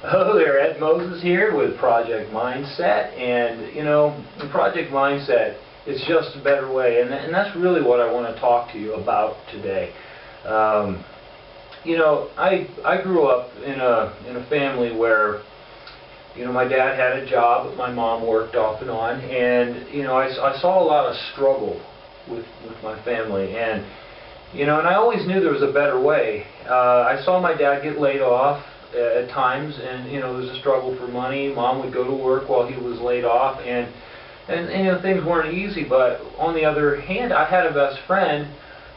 Hello there, Ed Moses here with Project Mindset, and the Project Mindset is just a better way, and that's really what I want to talk to you about today. I grew up in a family where my dad had a job, but my mom worked off and on, and I saw a lot of struggle with my family, and I always knew there was a better way. I saw my dad get laid off at times, and there was a struggle for money. Mom would go to work while he was laid off, and things weren't easy. But on the other hand, I had a best friend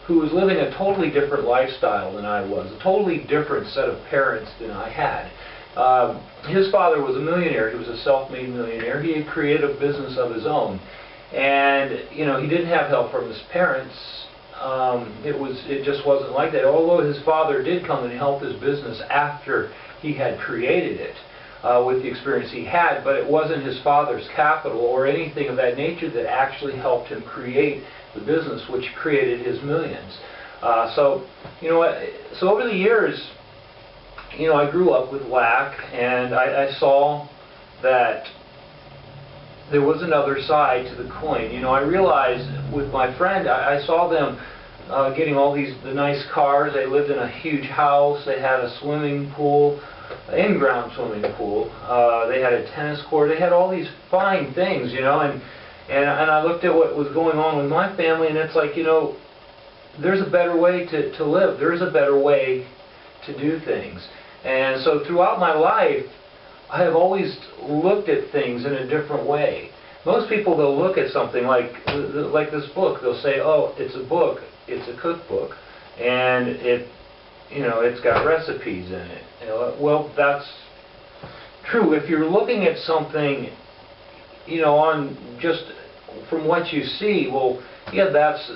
who was living a totally different lifestyle than I was, a totally different set of parents than I had. His father was a millionaire. He was a self-made millionaire. He had created a business of his own, and he didn't have help from his parents. It just wasn't like that. Although his father did come and help his business after he had created it with the experience he had, but it wasn't his father's capital or anything of that nature that actually helped him create the business which created his millions. So over the years, I grew up with lack, and I saw that there was another side to the coin. I realized with my friend, I saw them getting all the nice cars. They lived in a huge house. They had a swimming pool, in-ground swimming pool. They had a tennis court. They had all these fine things, and I looked at what was going on with my family, and it's like, there's a better way to live. There's a better way to do things. And so throughout my life, I have always looked at things in a different way. Most people, they'll look at something like this book. They'll say, "Oh, it's a book. It's a cookbook, and it's got recipes in it." Well, that's true. If you're looking at something, on just from what you see, well, yeah, that's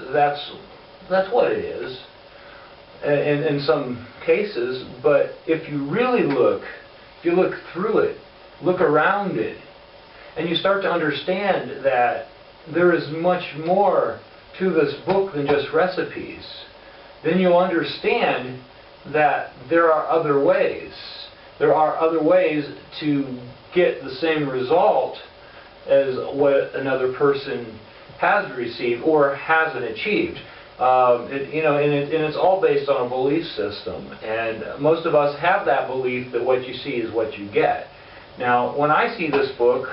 what it is. In some cases, but if you really look, if you look through it, look around it, and you start to understand that there is much more to this book than just recipes, then you'll understand that there are other ways. There are other ways to get the same result as what another person has received or hasn't achieved. And it's all based on a belief system, and most of us have that belief that what you see is what you get. Now, when I see this book,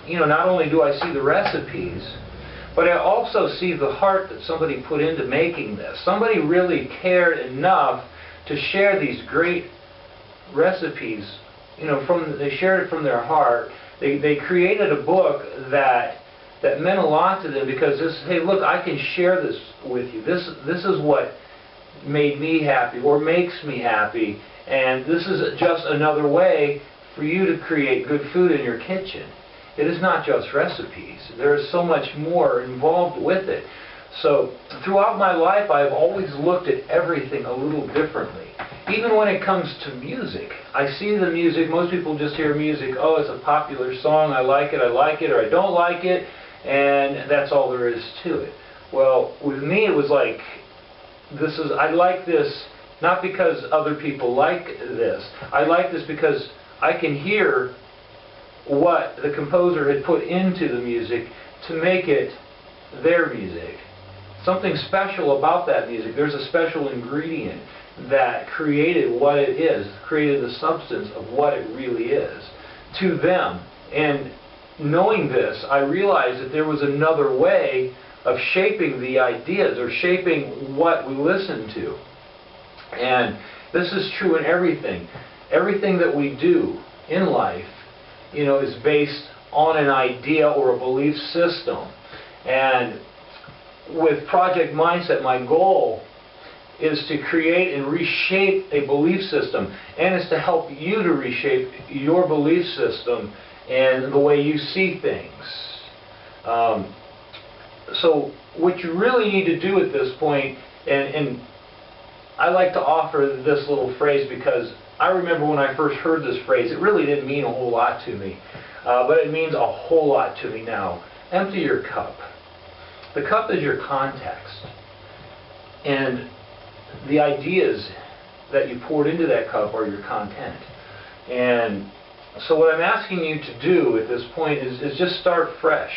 not only do I see the recipes, but I also see the heart that somebody put into making this. Somebody really cared enough to share these great recipes. They shared it from their heart. They created a book that meant a lot to them, because hey, look, I can share this with you. This is what made me happy or makes me happy, and this is just another way for you to create good food in your kitchen. It is not just recipes. There is so much more involved with it. So throughout my life, I've always looked at everything a little differently. Even when it comes to music, I see the music. Most people just hear music. Oh, it's a popular song. I like it, or I don't like it, and that's all there is to it. Well, with me, it was like, I like this not because other people like this. I like this because I can hear what the composer had put into the music to make it their music. Something special about that music. There's a special ingredient that created what it is, created the substance of what it really is to them. And knowing this, I realized that there was another way of shaping the ideas, or shaping what we listen to. And this is true in everything. Everything that we do in life, is based on an idea or a belief system. And with Project Mindset, my goal is to create and reshape a belief system, and is to help you to reshape your belief system and the way you see things. So what you really need to do at this point, and I like to offer this little phrase because I remember when I first heard this phrase, it really didn't mean a whole lot to me, but it means a whole lot to me now. Empty your cup. The cup is your context, and the ideas that you poured into that cup are your content. And So what I'm asking you to do at this point is just start fresh.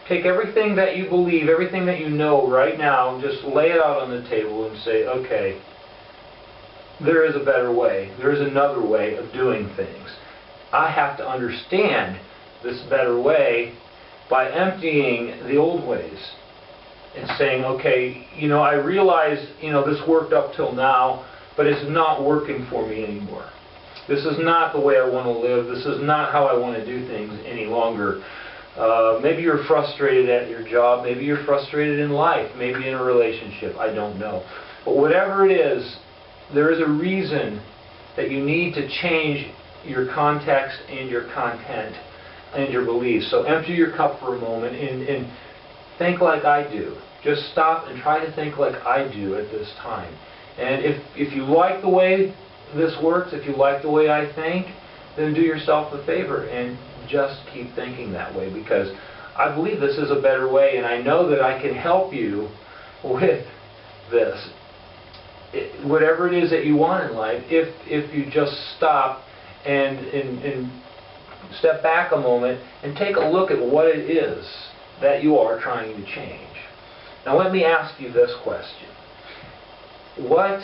Take everything that you believe, everything that you know right now, and just lay it out on the table and say, okay, there is a better way. There is another way of doing things. I have to understand this better way by emptying the old ways and saying, okay, I realize, this worked up till now, but it's not working for me anymore. This is not the way I want to live. This is not how I want to do things any longer. Maybe you're frustrated at your job. Maybe you're frustrated in life. Maybe in a relationship. I don't know. But whatever it is, there is a reason that you need to change your context and your content and your beliefs. So empty your cup for a moment and think like I do. Just stop and try to think like I do at this time. And if you like the way this works, if you like the way I think, then do yourself a favor and just keep thinking that way, because I believe this is a better way, and I know that I can help you with this. Whatever it is that you want in life, if you just stop and step back a moment and take a look at what it is that you are trying to change. Now let me ask you this question. What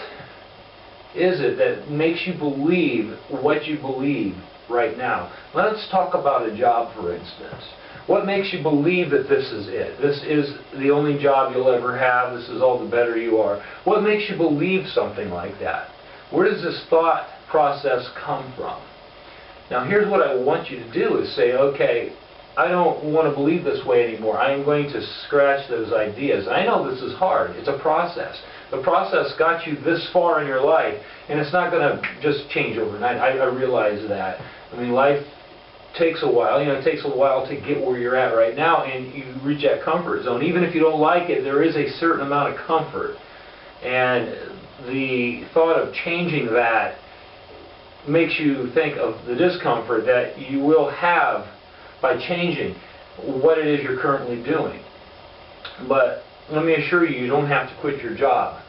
is it that makes you believe what you believe right now? Let's talk about a job, for instance. What makes you believe that this is it? This is the only job you'll ever have. This is all the better you are. What makes you believe something like that? Where does this thought process come from? Now here's what I want you to do is say, okay, I don't want to believe this way anymore. I am going to scratch those ideas. I know this is hard. It's a process. The process got you this far in your life, and it's not going to just change overnight. I realize that. I mean, life takes a while. It takes a while to get where you're at right now, and you reach that comfort zone. Even if you don't like it, there is a certain amount of comfort. And the thought of changing that makes you think of the discomfort that you will have by changing what it is you're currently doing. But let me assure you, you don't have to quit your job.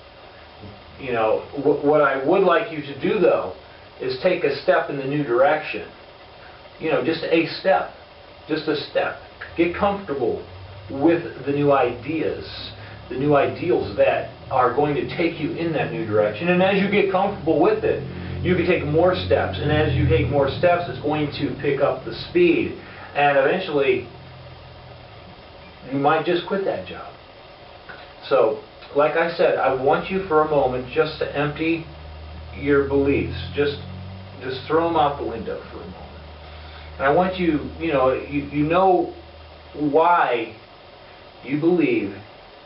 What I would like you to do, though, is take a step in the new direction. Just a step. Just a step. Get comfortable with the new ideas, the new ideals that are going to take you in that new direction. And as you get comfortable with it, you can take more steps. And as you take more steps, it's going to pick up the speed. And eventually, you might just quit that job. So, like I said, I want you for a moment just to empty your beliefs. Just throw them out the window for a moment. And I want you, you know why you believe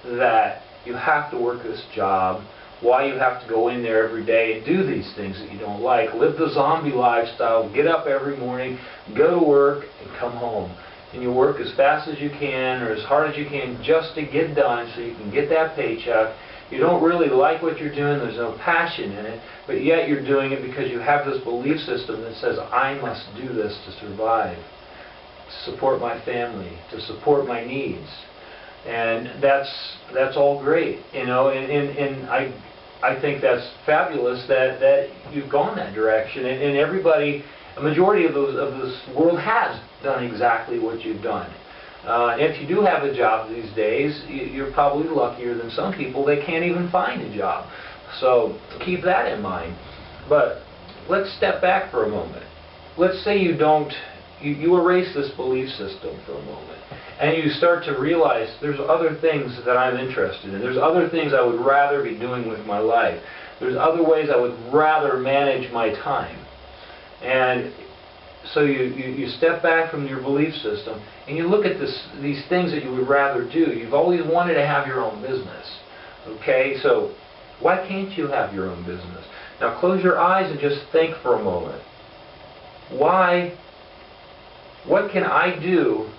that you have to work this job, why you have to go in there every day and do these things that you don't like. Live the zombie lifestyle, get up every morning, go to work, and come home. And you work as fast as you can or as hard as you can just to get done so you can get that paycheck. You don't really like what you're doing, there's no passion in it, but yet you're doing it because you have this belief system that says, I must do this to survive, to support my family, to support my needs. And that's all great, and I think that's fabulous that you've gone that direction, and everybody, a majority of this world has done exactly what you've done. If you do have a job these days, you're probably luckier than some people. They can't even find a job. So keep that in mind. But let's step back for a moment. Let's say you erase this belief system for a moment, and you start to realize there's other things that I'm interested in. There's other things I would rather be doing with my life. There's other ways I would rather manage my time. And so you step back from your belief system and you look at these things that you would rather do. You've always wanted to have your own business. Okay, so why can't you have your own business? Now close your eyes and just think for a moment. What can I do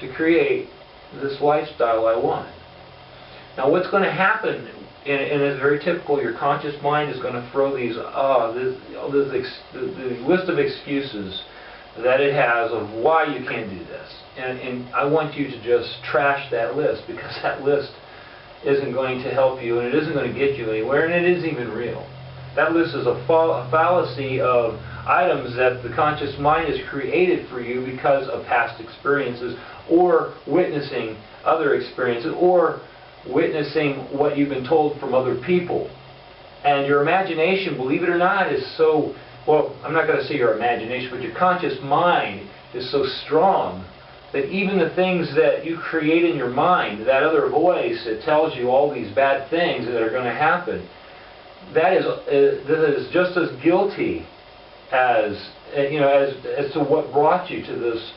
to create this lifestyle I want? Now what's going to happen, and it's very typical, your conscious mind is going to throw the list of excuses that it has of why you can't do this. And I want you to just trash that list, because that list isn't going to help you, and it isn't going to get you anywhere, and it isn't even real. That list is a fallacy of, items that the conscious mind has created for you because of past experiences, or witnessing other experiences, or witnessing what you've been told from other people. And your imagination, believe it or not, is so, well, I'm not going to say your imagination, but your conscious mind is so strong that even the things that you create in your mind, that other voice that tells you all these bad things that are going to happen, that is just as guilty as as to what brought you to this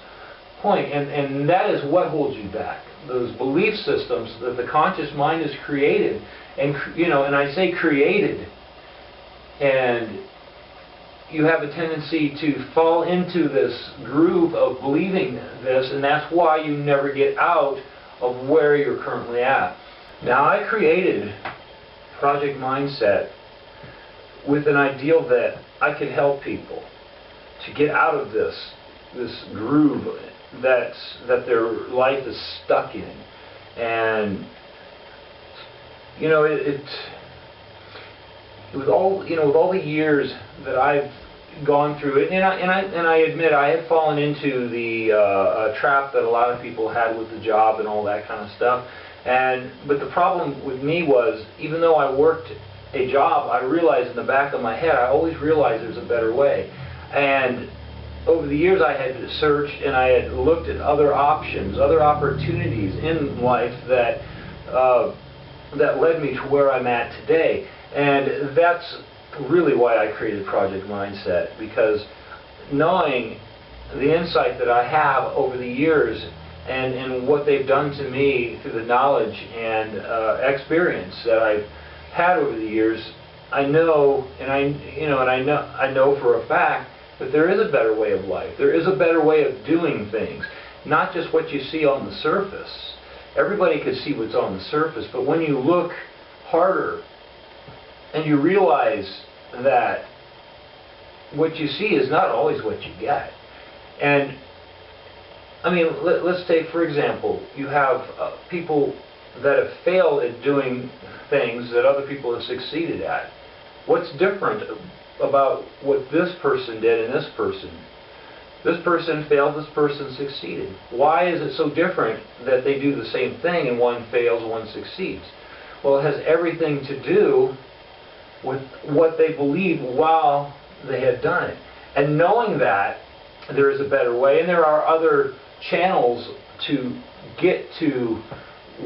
point, and that is what holds you back. Those belief systems that the conscious mind has created, and and I say created, and you have a tendency to fall into this groove of believing this, and that's why you never get out of where you're currently at. Now, I created Project Mindset with an ideal that I could help people to get out of this groove that their life is stuck in. And with all the years that I've gone through it, and I admit I had fallen into the trap that a lot of people had with the job and all that kind of stuff. But the problem with me was, even though I worked a job, I realized in the back of my head, I always realized there's a better way. And over the years I had searched and I had looked at other options, other opportunities in life that led me to where I'm at today. And that's really why I created Project Mindset, because knowing the insight that I have over the years and what they've done to me through the knowledge and experience that I've had over the years, I know, and I know for a fact that there is a better way of life. There is a better way of doing things, not just what you see on the surface. Everybody can see what's on the surface, but when you look harder and you realize that what you see is not always what you get. And I mean, let's take, for example, you have people that have failed at doing things that other people have succeeded at. What's different about what this person did and this person? This person failed, this person succeeded. Why is it so different that they do the same thing and one fails, one succeeds? Well, it has everything to do with what they believed while they had done it. And knowing that there is a better way, and there are other channels to get to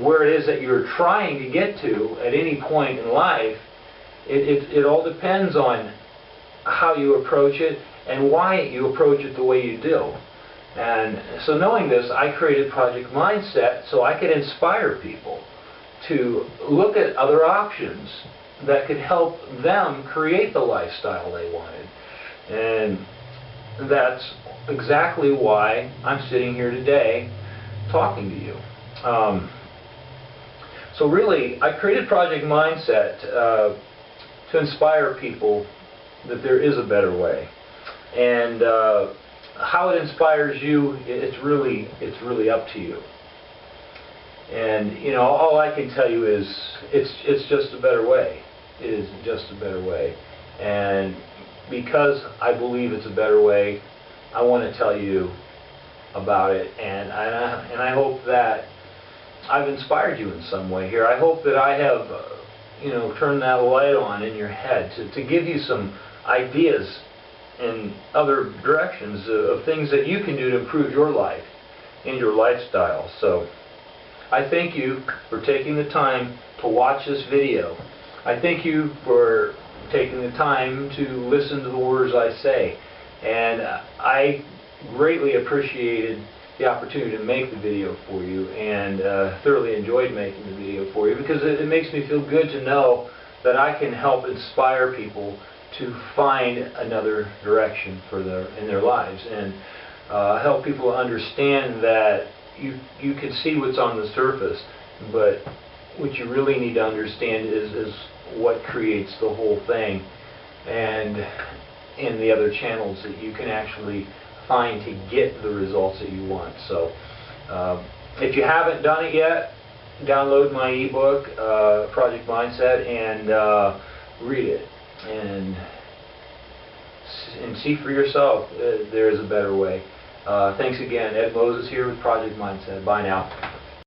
where it is that you're trying to get to at any point in life, it all depends on how you approach it and why you approach it the way you do. And so knowing this, I created Project Mindset so I could inspire people to look at other options that could help them create the lifestyle they wanted. And that's exactly why I'm sitting here today talking to you. So really, I created Project Mindset to inspire people that there is a better way. And how it inspires you, it's really up to you. And all I can tell you is it's just a better way. It is just a better way. And because I believe it's a better way, I want to tell you about it. And I hope that I've inspired you in some way here. I hope that I have turned that light on in your head to give you some ideas in other directions of things that you can do to improve your life and your lifestyle. So I thank you for taking the time to watch this video. I thank you for taking the time to listen to the words I say. And I greatly appreciated the opportunity to make the video for you, and thoroughly enjoyed making the video for you, because it makes me feel good to know that I can help inspire people to find another direction in their lives, and help people understand that you can see what's on the surface, but what you really need to understand is what creates the whole thing, and in the other channels that you can actually find to get the results that you want. So if you haven't done it yet, download my ebook, Project Mindset, and read it and and see for yourself there is a better way. Thanks again. Ed Moses here with Project Mindset. Bye now.